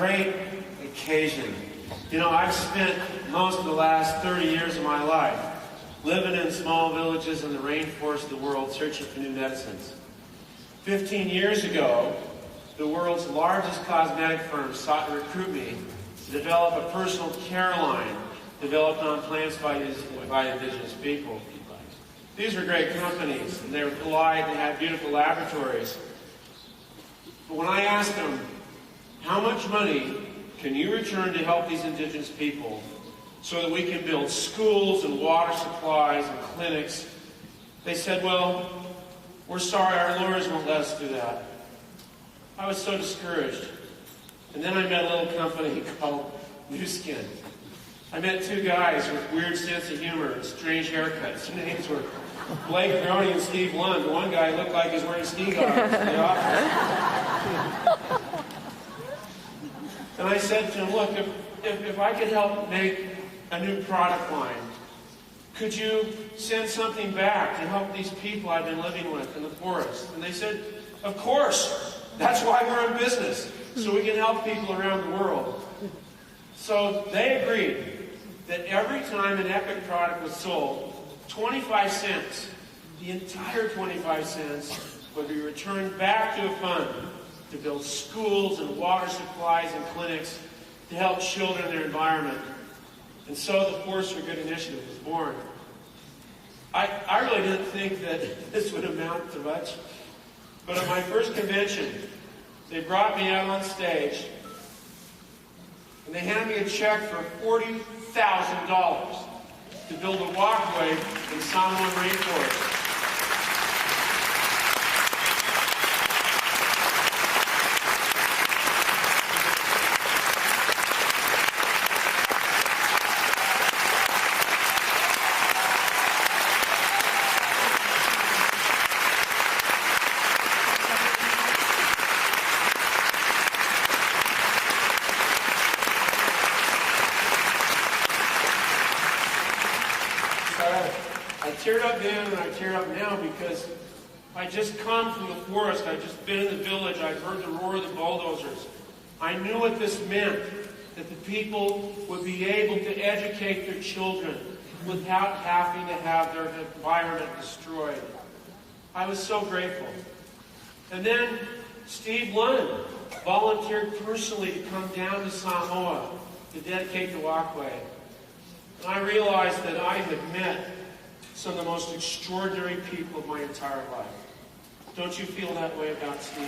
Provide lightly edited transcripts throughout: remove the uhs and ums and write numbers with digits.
great occasion. You know, I've spent most of the last 30 years of my life living in small villages in the rainforest of the world searching for new medicines. 15 years ago, the world's largest cosmetic firm sought to recruit me to develop a personal care line developed on plants by indigenous people. These were great companies, and they were polite and had beautiful laboratories. But when I asked them, how much money can you return to help these indigenous people so that we can build schools and water supplies and clinics, they said, well, we're sorry, our lawyers won't let us do that. I was so discouraged. And then I met a little company called New Skin. I met two guys with weird sense of humor and strange haircuts. Their names were Blake Groney and Steve Lund. One guy looked like he was wearing ski goggles in the office. And I said to him, look, if I could help make a new product line, could you send something back to help these people I've been living with in the forest? And they said, of course. That's why we're in business, so we can help people around the world. So they agreed that every time an Epic product was sold, 25 cents, the entire 25 cents, would be returned back to a fund to build schools and water supplies and clinics to help children in their environment. And so the Force for Good initiative was born. I really didn't think that this would amount to much. But at my first convention, they brought me out on stage, and they handed me a check for $40,000 to build a walkway in Samoan rainforest. I teared up then and I tear up now because I just come from the forest. I've just been in the village. I've heard the roar of the bulldozers. I knew what this meant, that the people would be able to educate their children without having to have their environment destroyed. I was so grateful. And then Steve Lund volunteered personally to come down to Samoa to dedicate the walkway. And I realized that I had met some of the most extraordinary people of my entire life. Don't you feel that way about Steve?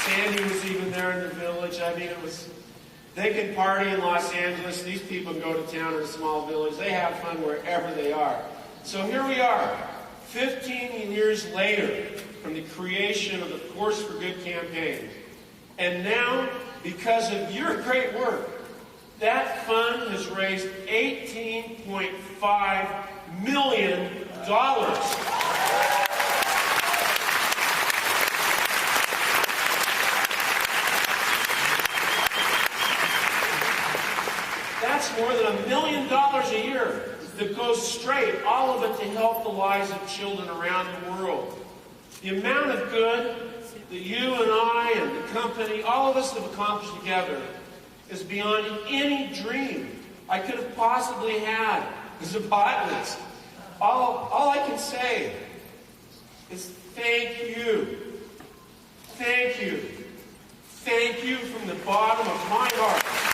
Sandy was even there in the village. I mean, they can party in Los Angeles. These people can go to town in a small village. They have fun wherever they are. So here we are, 15 years later, from the creation of the Force for Good campaign. And now, because of your great work, that fund has raised $18.5 million. That's more than $1 million a year that goes straight, all of it to help the lives of children around the world. The amount of good that you and I and the company, all of us have accomplished together is beyond any dream I could have possibly had as a botanist. All I can say is thank you. Thank you. Thank you from the bottom of my heart.